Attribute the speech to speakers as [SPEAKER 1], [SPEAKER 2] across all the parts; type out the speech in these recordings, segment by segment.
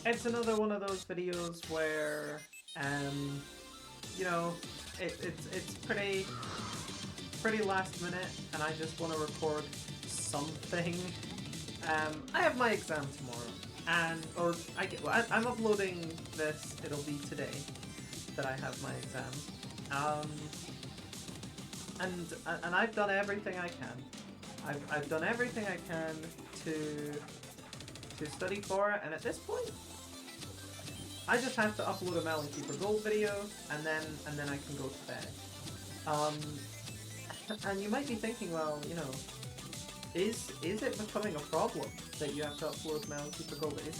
[SPEAKER 1] it's another one of those videos where, um, you know, it's pretty last minute, and I just want to record something. I have my exam tomorrow, and or I'm uploading this. It'll be today that I have my exam. Um, and I've done everything I can. I've done everything I can to study for it, and at this point, I just have to upload a Melon Keeper Gold video, and then I can go to bed. Um, and you might be thinking, well, is it becoming a problem that you have to upload Melon Keeper Gold? Is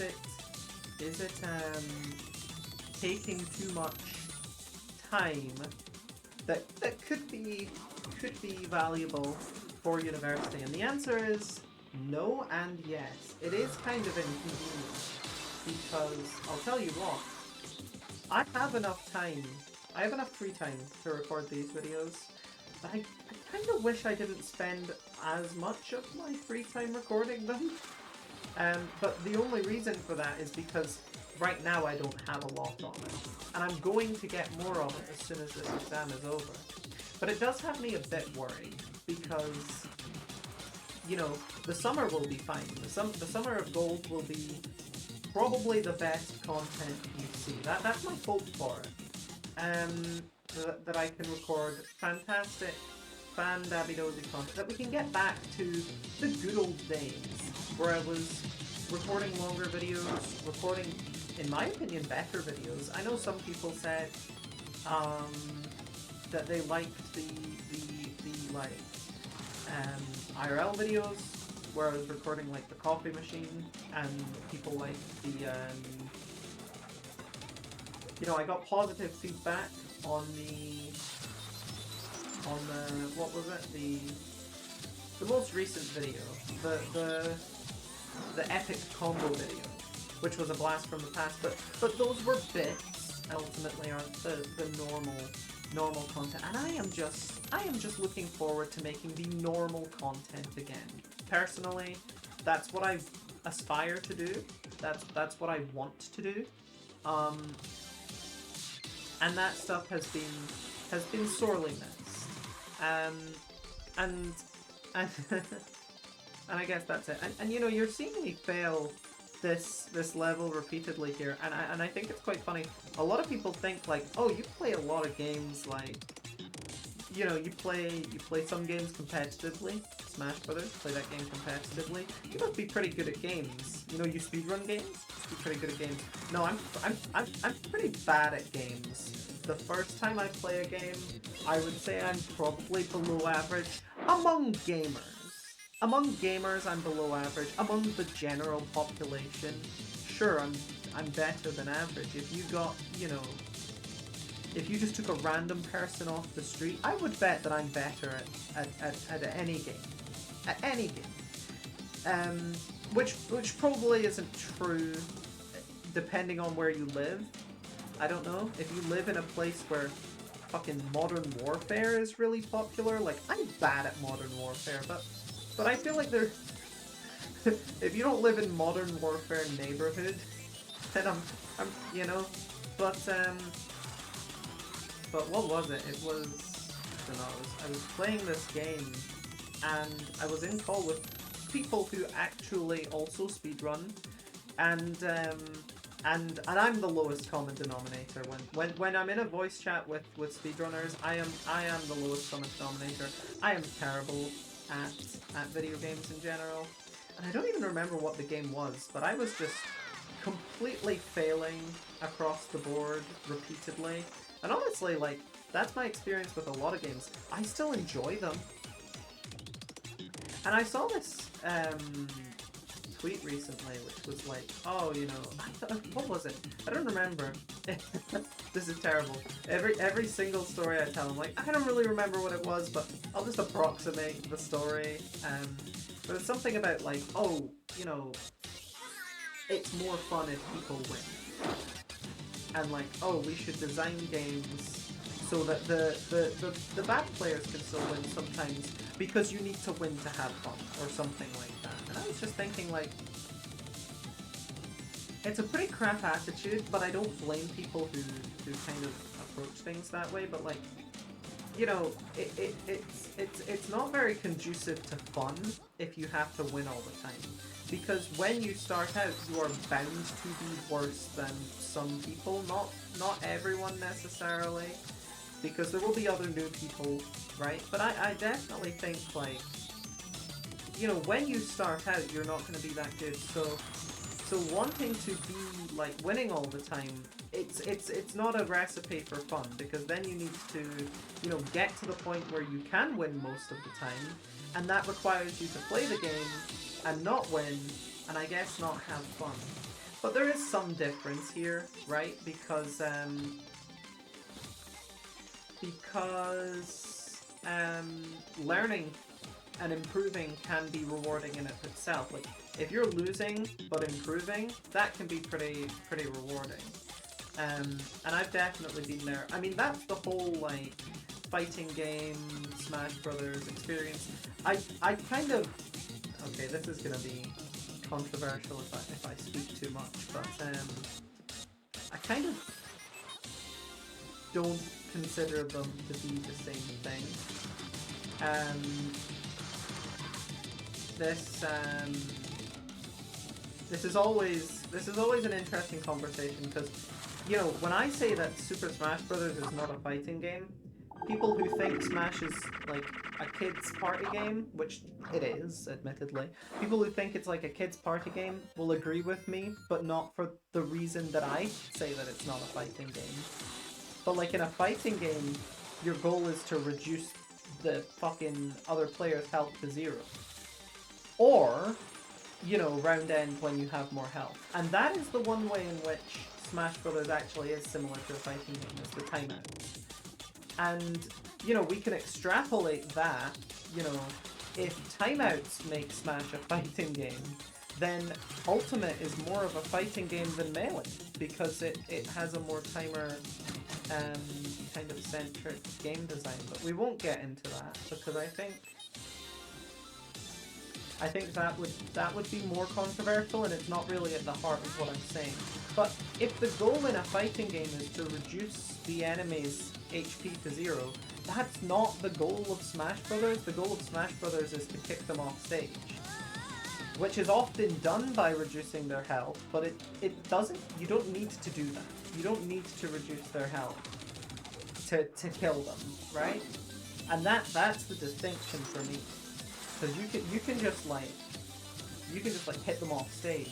[SPEAKER 1] it taking too much time that could be valuable for university? And the answer is no and yes. It is kind of inconvenient because I'll tell you what, I have enough time. I have enough free time to record these videos, but I kind of wish I didn't spend as much of my free time recording them. But the only reason for that is because right now I don't have a lot on it, and I'm going to get more of it as soon as this exam is over. But it does have me a bit worried because, the summer will be fine. The summer of gold will be probably the best content you see. That's my hope for it. That I can record fantastic, fan-dabby-dozy content, that we can get back to the good old days where I was recording longer videos, recording, in my opinion, better videos. I know some people said that they liked the IRL videos where I was recording like the coffee machine, and people liked the I got positive feedback on the what was it, the most recent video, the epic combo video, which was a blast from the past, but those were bits, ultimately aren't the normal content, and I am just looking forward to making the normal content again. Personally, that's what I aspire to do. That's what I want to do. And that stuff has been sorely missed. And and and I guess that's it. And you're seeing me fail this level repeatedly here, and I think it's quite funny. A lot of people think like, oh, you play a lot of games, like, you play some games competitively. Smash Brothers, play that game competitively. You must be pretty good at games. You speedrun games. You must be pretty good at games. No, I'm pretty bad at games. The first time I play a game, I would say I'm probably below average among gamers. Among gamers, I'm below average. Among the general population, sure, I'm better than average. If you got, if you just took a random person off the street, I would bet that I'm better at any game. At any game. Which probably isn't true depending on where you live. I don't know. If you live in a place where fucking Modern Warfare is really popular, like, I'm bad at Modern Warfare, but I feel like there... if you don't live in Modern Warfare neighborhood, then I'm but what was it? It was, I don't know, I was playing this game, and I was in call with people who actually also speedrun, and I'm the lowest common denominator. When I'm in a voice chat with speedrunners, I am the lowest common denominator. I am terrible at video games in general, and I don't even remember what the game was, but I was just completely failing across the board repeatedly. And honestly, like, that's my experience with a lot of games. I still enjoy them. And I saw this tweet recently, which was like, oh, what was it? I don't remember. This is terrible. Every single story I tell, I'm like, I don't really remember what it was, but I'll just approximate the story. But it's something about like, oh, it's more fun if people win. And like, oh, we should design games so that the bad players can still win sometimes because you need to win to have fun or something like that. And I was just thinking like, it's a pretty crap attitude, but I don't blame people who kind of approach things that way. But like, you know, it's not very conducive to fun if you have to win all the time. Because when you start out, you are bound to be worse than some people. Not everyone necessarily, because there will be other new people, right? But I definitely think like, you know, when you start out, you're not going to be that good. So wanting to be like winning all the time, it's not a recipe for fun, because then you need to, you know, get to the point where you can win most of the time, and that requires you to play the game and not win, and I guess not have fun. But there is some difference here, right? Because learning and improving can be rewarding in it itself. Like, if you're losing but improving, that can be pretty rewarding. And I've definitely been there. I mean, that's the whole like fighting game Smash Brothers experience. I kind of, okay, this is gonna be controversial if I speak too much, but I kind of don't consider them to be the same thing. This this is always an interesting conversation, because, you know, when I say that Super Smash Brothers is not a fighting game, people who think Smash is like a kids party game, which it is, admittedly, people who think it's like a kids party game will agree with me, but not for the reason that I say that it's not a fighting game. But like in a fighting game, your goal is to reduce the fucking other player's health to 0. Or, you know, round end when you have more health. And that is the one way in which Smash Brothers actually is similar to a fighting game, is the timeouts. And, you know, we can extrapolate that, you know, if timeouts make Smash a fighting game, then Ultimate is more of a fighting game than Melee, because it has a more timer kind of centric game design. But we won't get into that, because I think that would be more controversial, and it's not really at the heart of what I'm saying. But if the goal in a fighting game is to reduce the enemy's HP to 0, that's not the goal of Smash Brothers. The goal of Smash Brothers is to kick them off stage, which is often done by reducing their health, but it doesn't, you don't need to do that. You don't need to reduce their health to kill them, right? And that's the distinction for me. Because you can just like hit them off stage.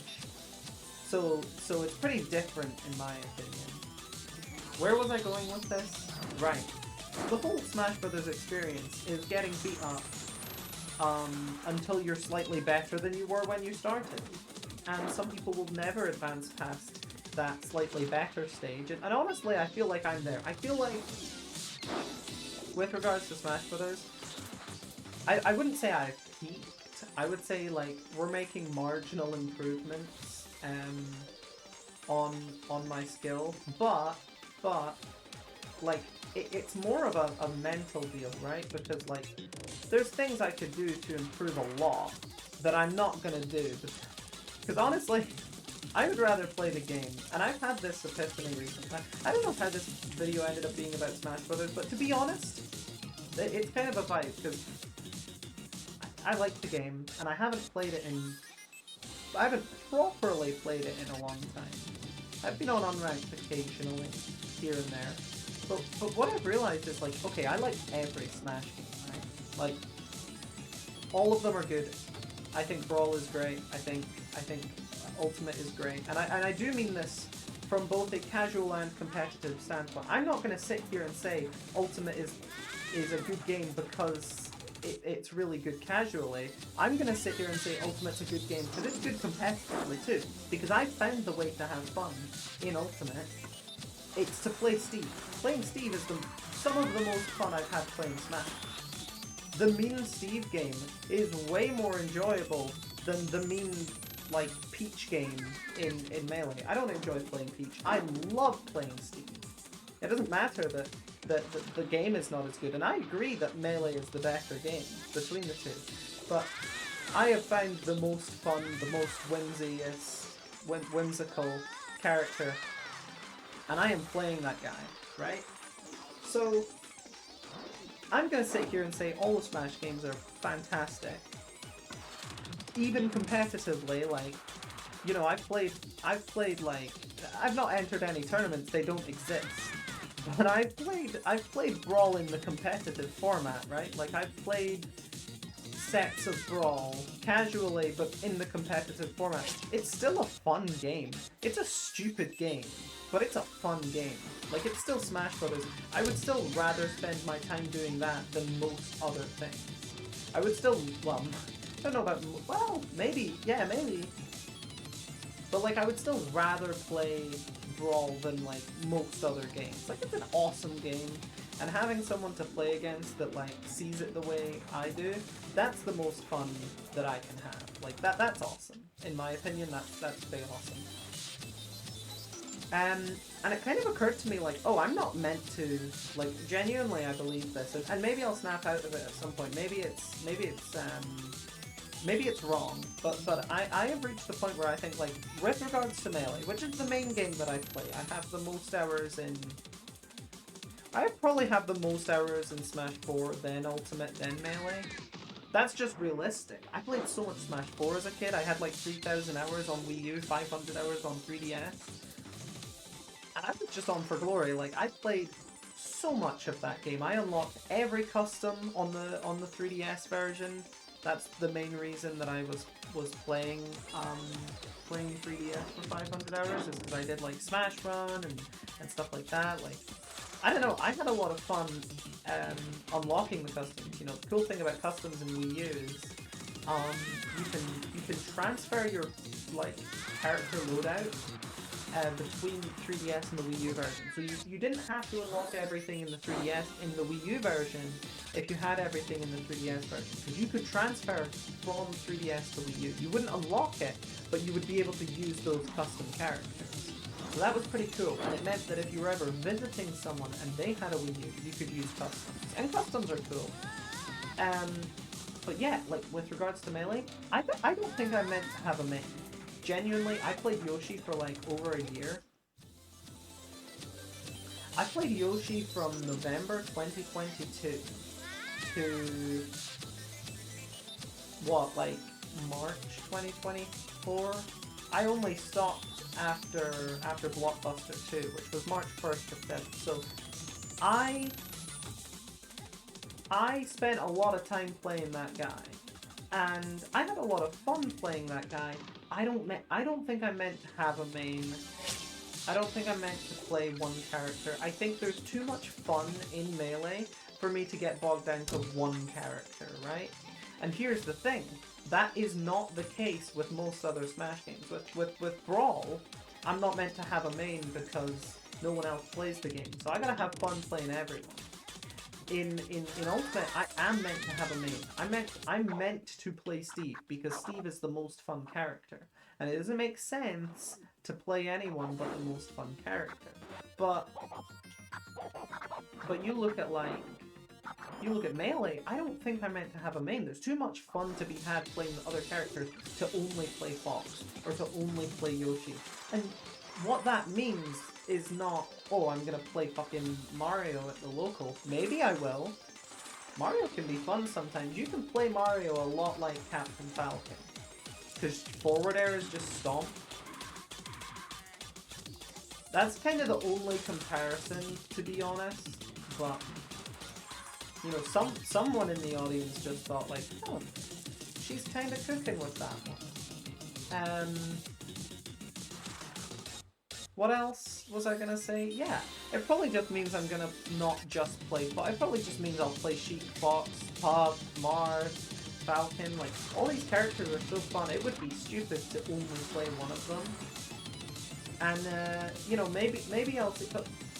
[SPEAKER 1] So it's pretty different in my opinion. Where was I going with this? Right. The whole Smash Brothers experience is getting beat up until you're slightly better than you were when you started. And some people will never advance past that slightly better stage. And honestly, I feel like I'm there. I feel like, with regards to Smash Brothers, I wouldn't say I've peaked. I would say like we're making marginal improvements on my skill, but like it's more of a mental deal, right? Because like there's things I could do to improve a lot that I'm not gonna do, because honestly, I would rather play the game. And I've had this epiphany recently. I don't know how this video ended up being about Smash Brothers, but to be honest, it's kind of a vibe, because I like the game, and I haven't properly played it in a long time. I've been on unranked occasionally, here and there. But what I've realized is like, okay, I like every Smash game, right? Like, all of them are good. I think Brawl is great. I think Ultimate is great. And I do mean this from both a casual and competitive standpoint. I'm not gonna sit here and say Ultimate is a good game because it's really good casually. I'm gonna sit here and say Ultimate's a good game because it's good competitively too. Because I found the way to have fun in Ultimate. It's to play Steve. Playing Steve is some of the most fun I've had playing Smash. The mean Steve game is way more enjoyable than the mean like Peach game in Melee. I don't enjoy playing Peach. I love playing Steve. It doesn't matter that the game is not as good, and I agree that Melee is the better game between the two, but I have found the most fun, the most whimsiest, whimsical character, and I am playing that guy, right? So I'm gonna sit here and say all the Smash games are fantastic. Even competitively, like, you know, I've played like, I've not entered any tournaments, they don't exist. But I've played Brawl in the competitive format, right? Like, I've played sets of Brawl casually, but in the competitive format. It's still a fun game. It's a stupid game, but it's a fun game. Like, it's still Smash Brothers. I would still rather spend my time doing that than most other things. I would still, well, I don't know about, well, maybe, yeah, maybe. But, like, I would still rather play Brawl than, like, most other games. Like, it's an awesome game, and having someone to play against that, like, sees it the way I do, that's the most fun that I can have. Like, that's awesome. In my opinion, that's big awesome. And it kind of occurred to me, like, oh, I'm not meant to, like, genuinely I believe this, and maybe I'll snap out of it at some point. Maybe it's wrong, but I have reached the point where I think, like, with regards to Melee, which is the main game that I play, I have the most hours in... I probably have the most hours in Smash 4, then Ultimate, then Melee. That's just realistic. I played so much Smash 4 as a kid. I had like 3,000 hours on Wii U, 500 hours on 3DS. And I was just on for glory. Like, I played so much of that game. I unlocked every custom on the 3DS version. That's the main reason that I was playing 3DS for 500 hours, is because I did like Smash Run and stuff like that. Like, I don't know, I had a lot of fun unlocking the customs. You know, the cool thing about customs in Wii U is you can transfer your like character loadout between 3DS and the Wii U version. So you didn't have to unlock everything in the 3DS in the Wii U version if you had everything in the 3DS version. Because you could transfer from 3DS to Wii U. You wouldn't unlock it, but you would be able to use those custom characters. So that was pretty cool, and it meant that if you were ever visiting someone and they had a Wii U, you could use customs. And customs are cool. But yeah, like, with regards to Melee, I don't think I meant to have a main. Genuinely, I played Yoshi for like over a year. I played Yoshi from November 2022 to what, like March 2024? I only stopped after Blockbuster 2, which was March 1st to 5th. So I spent a lot of time playing that guy, and I had a lot of fun playing that guy. I don't think I meant to have a main. I don't think I meant to play one character. I think there's too much fun in Melee for me to get bogged down to one character, right? And here's the thing. That is not the case with most other Smash games. With Brawl, I'm not meant to have a main because no one else plays the game. So I gotta have fun playing everyone. In Ultimate, I am meant to have a main. I'm meant to play Steve because Steve is the most fun character. And it doesn't make sense to play anyone but the most fun character. But you look at Melee, I don't think I meant to have a main. There's too much fun to be had playing the other characters to only play Fox or to only play Yoshi. And what that means is not, oh, I'm gonna play fucking Mario at the local. Maybe I will. Mario can be fun sometimes. You can play Mario a lot like Captain Falcon. Because forward air is just stomp. That's kind of the only comparison, to be honest. But, you know, someone in the audience just thought, like, oh, she's kind of cooking with that one. What else was I gonna say? Yeah, it probably just means I'm gonna not just play Fox. It probably just means I'll play Sheik, Fox, Pug, Mars, Falcon. Like, all these characters are so fun. It would be stupid to only play one of them. And you know, maybe I'll.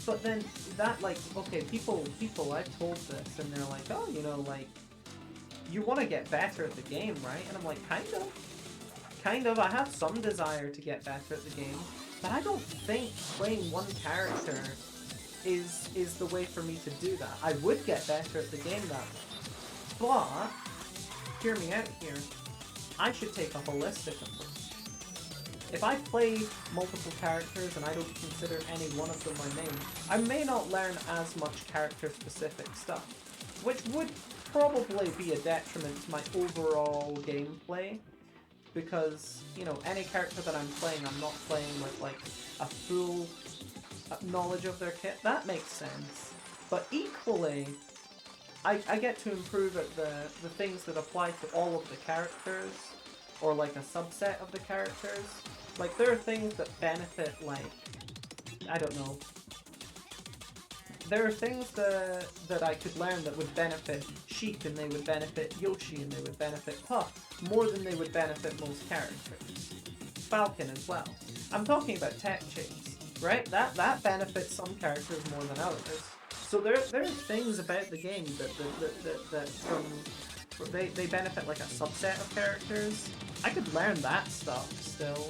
[SPEAKER 1] But then that, like, okay, people, I've told this, and they're like, oh, you know, like, you want to get better at the game, right? And I'm like, kind of. I have some desire to get better at the game. But I don't think playing one character is the way for me to do that. I would get better at the game that way. But, hear me out here, I should take a holistic approach. if I play multiple characters and I don't consider any one of them my main, I may not learn as much character-specific stuff, which would probably be a detriment to my overall gameplay, because, you know, any character that I'm playing, I'm not playing with, like, a full knowledge of their kit. That makes sense. But equally, I get to improve at the things that apply to all of the characters, or like a subset of the characters. Like, there are things that benefit, like, I don't know. There are things that I could learn that would benefit Sheik, and they would benefit Yoshi, and they would benefit Puff, more than they would benefit most characters. Falcon as well. I'm talking about tech chase, right? That benefits some characters more than others. So there are things about the game that they benefit like a subset of characters. I could learn that stuff still,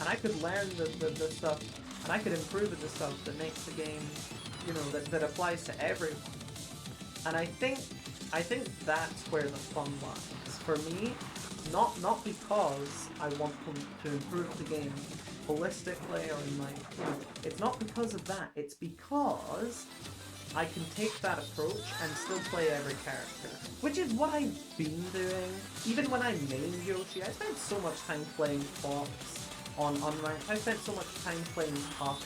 [SPEAKER 1] and I could learn the stuff, and I could improve at the stuff that makes the game, you know, that applies to everyone. And I think that's where the fun lies for me. Not because I want to improve the game holistically or in, like, you know, it's not because of that. It's because I can take that approach and still play every character, which is what I've been doing. Even when I main Yoshi, I spent so much time playing Fox on Unranked. I spent so much time playing Puff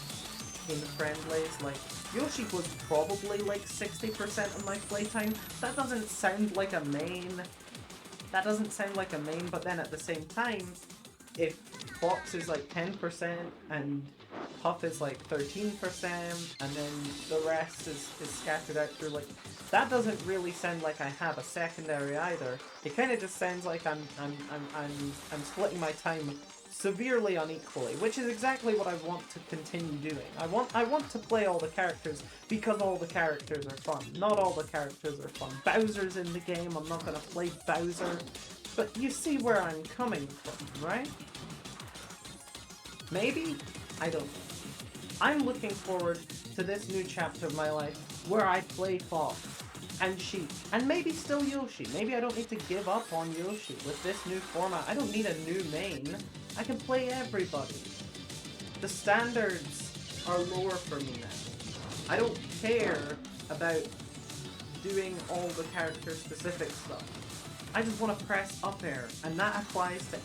[SPEAKER 1] in friendlies. Like, Yoshi was probably like 60% of my playtime. That doesn't sound like a main. That doesn't sound like a main, but then at the same time, if Fox is like 10% and Puff is like 13%, and then the rest is scattered out through, like, that doesn't really sound like I have a secondary either. It kind of just sounds like I'm splitting my time severely unequally, which is exactly what I want to continue doing. I want to play all the characters because all the characters are fun. Not all the characters are fun. Bowser's in the game. I'm not gonna play Bowser, but you see where I'm coming from, right? Maybe? I don't know. I'm looking forward to this new chapter of my life where I play Fox and Sheik, and maybe still Yoshi. Maybe I don't need to give up on Yoshi with this new format. I don't need a new main. I can play everybody. The standards are lower for me now. I don't care about doing all the character-specific stuff. I just want to press up air, and that applies to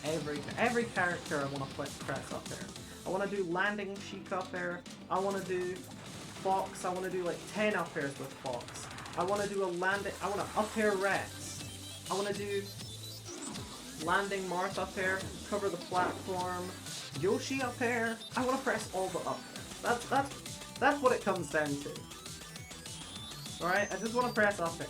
[SPEAKER 1] every character. I want to press up air. I want to do landing Sheik up air. I want to do Fox. I want to do like 10 up airs with Fox. I want to do a landing. I want to up air Rex. I want to do landing Marth up air, cover the platform, Yoshi up air. I want to press all the up air. That's what it comes down to. Alright, I just want to press up air.